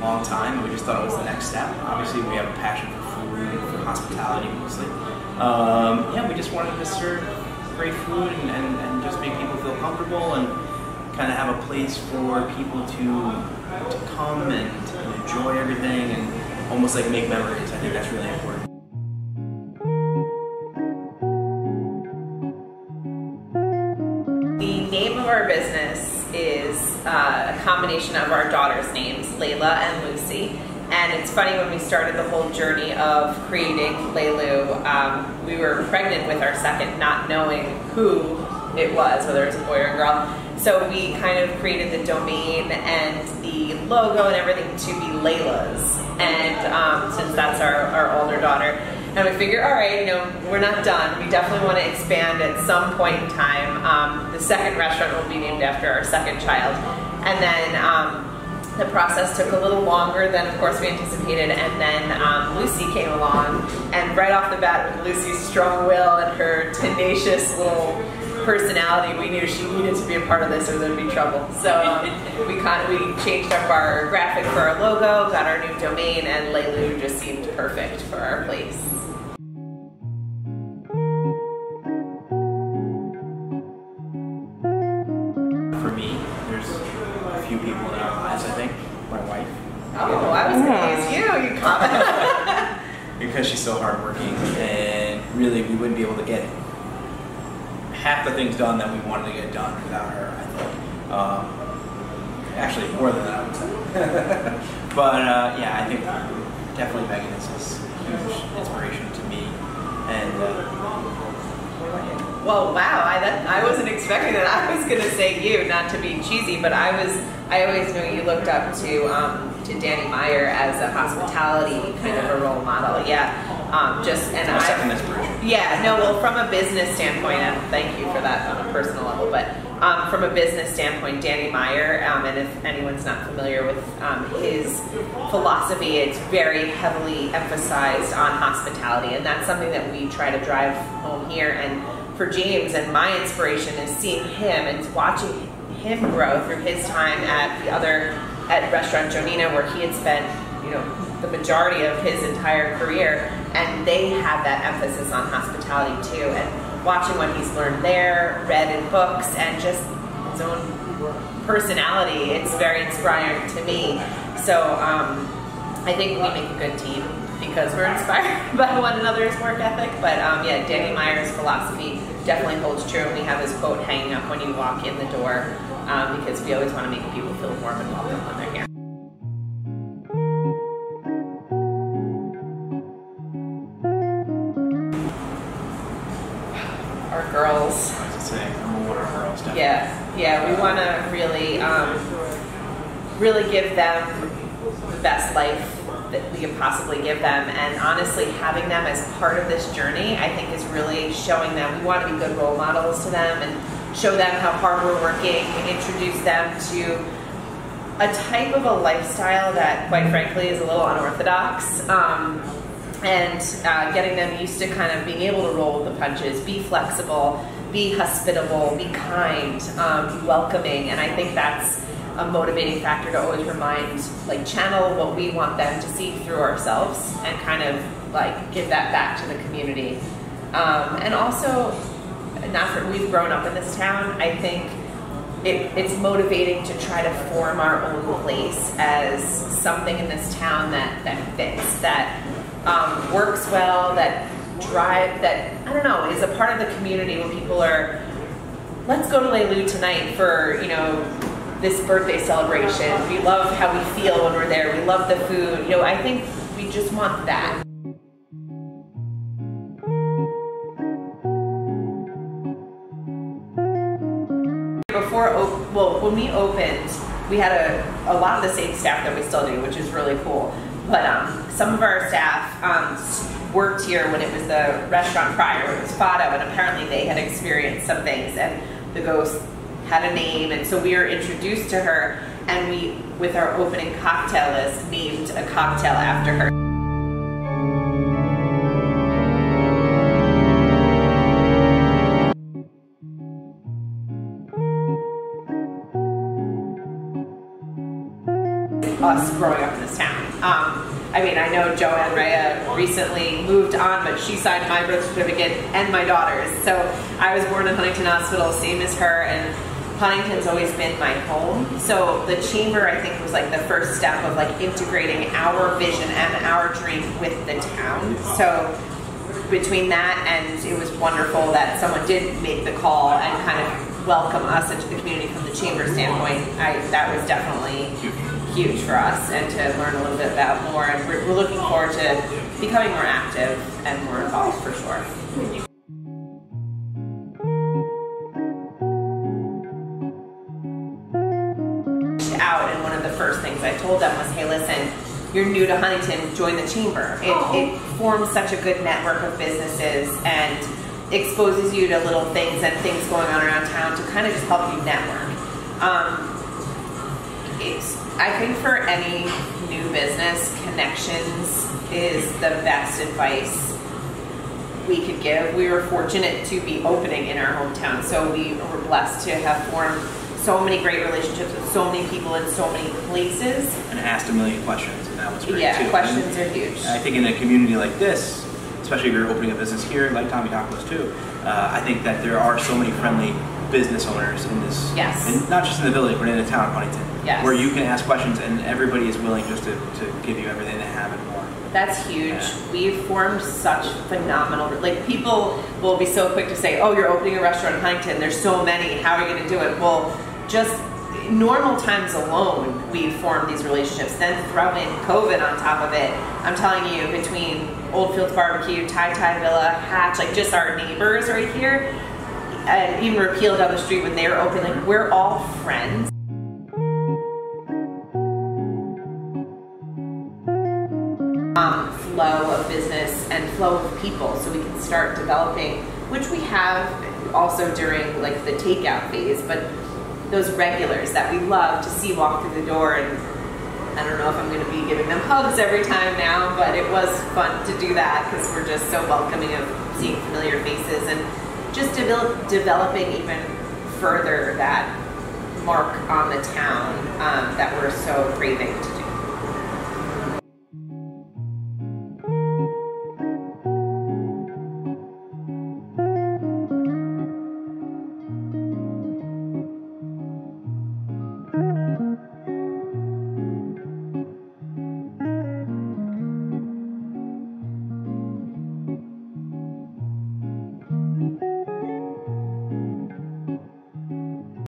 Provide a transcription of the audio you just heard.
Long time. We just thought it was the next step. Obviously, we have a passion for food, for hospitality mostly. Yeah, we just wanted to serve great food and just make people feel comfortable and kind of have a place for people to come and enjoy everything and almost like make memories. I think that's really important. The name of our business is a combination of our daughters' names, Layla and Lucy. And it's funny, when we started the whole journey of creating Leilu, we were pregnant with our second, not knowing who it was, whether it was a boy or a girl. So we kind of created the domain and the logo and everything to be Layla's. And since that's our older daughter, and we figured, all right, we're not done. We definitely want to expand at some point in time. The second restaurant will be named after our second child. And then the process took a little longer than, of course, we anticipated. And then Lucy came along. And right off the bat, with Lucy's strong will and her tenacious little personality, we knew she needed to be a part of this or there'd be trouble. So we changed up our graphic for our logo, got our new domain, and Leilu just seemed perfect for our place. For me, there's a few people in our lives, I think. My wife. Oh, I was going to use you comment. Because she's so hardworking, and really we wouldn't be able to get half the things done that we wanted to get done without her, I think. Actually, more than that, I would say. But yeah, I think definitely Megan is a huge inspiration to me. And well, wow, I wasn't expecting that. I was going to say you, not to be cheesy, but I always knew you looked up to Danny Meyer as a hospitality kind of a role model. Yeah. second inspiration. Yeah, no, well, from a business standpoint, and thank you for that on a personal level, but from a business standpoint, Danny Meyer, and if anyone's not familiar with his philosophy, it's very heavily emphasized on hospitality, and that's something that we try to drive home here. And for James, and my inspiration is seeing him and watching him grow through his time at Restaurant Jonina, where he had spent, the majority of his entire career, and they have that emphasis on hospitality too. And watching what he's learned there, read in books, and just his own personality, it's very inspiring to me. So I think we make a good team because we're inspired by one another's work ethic. But yeah, Danny Meyer's philosophy definitely holds true. And we have his quote hanging up when you walk in the door because we always want to make people feel warm and welcome when they're here. Our girls. I was just saying, number one, our girls. Definitely. Yeah, we want to really give them the best life that we can possibly give them, and honestly, having them as part of this journey, I think, is really showing them. We want to be good role models to them and show them how hard we're working, introduce them to a type of a lifestyle that, quite frankly, is a little unorthodox. And getting them used to kind of being able to roll with the punches, be flexible, be hospitable, be kind, be welcoming, and I think that's a motivating factor to always channel what we want them to see through ourselves and kind of give that back to the community. And also, we've grown up in this town. I think it's motivating to try to form our own place as something in this town that fits, that works well, that I don't know, is a part of the community when people are, let's go to Leilu tonight for, you know, this birthday celebration. We love how we feel when we're there. We love the food. You know, I think we just want that. When we opened, we had a lot of the same staff that we still do, which is really cool. But some of our staff worked here when it was the restaurant prior, when it was Fado, and apparently they had experienced some things, and the ghost had a name, and so we were introduced to her, and we, with our opening cocktail list, named a cocktail after her. Us growing up in this town. I mean, I know Joanne Rhea recently moved on, but she signed my birth certificate and my daughter's. So I was born in Huntington Hospital, same as her, and Huntington's always been my home. So the chamber, I think, was like the first step of like integrating our vision and our dream with the town. So between that, and it was wonderful that someone did make the call and kind of welcome us into the community from the chamber standpoint. That was definitely huge for us, and to learn a little bit about more, and we're looking forward to becoming more active and more involved for sure. Out, and one of the first things I told them was, hey, listen, you're new to Huntington, join the chamber. It forms such a good network of businesses and exposes you to little things and things going on around town to kind of just help you network. I think for any new business, connections is the best advice we could give. We were fortunate to be opening in our hometown, so we were blessed to have formed so many great relationships with so many people in so many places. And asked a million questions, and that was great too. Yeah, questions are huge. I think in a community like this, especially if you're opening a business here, like Tommy Tacos too, I think that there are so many friendly business owners in this, yes, and not just in the village, but in the town of Huntington, yes, where you can ask questions and everybody is willing just to give you everything they have and more. That's huge. Yeah. We've formed such phenomenal, like people will be so quick to say, oh, you're opening a restaurant in Huntington, there's so many, how are you going to do it? Well, just normal times alone, we've formed these relationships. Then throw in COVID on top of it. I'm telling you, between Oldfields Barbecue, Tai Villa, Hatch, like just our neighbors right here, and even Repeal down the street when they were open, like we're all friends. Flow of business and flow of people, so we can start developing, which we have also during like the takeout phase, but those regulars that we love to see walk through the door. And I don't know if I'm going to be giving them hugs every time now, but it was fun to do that because we're just so welcoming of seeing familiar faces and just developing even further that mark on the town that we're so craving to do.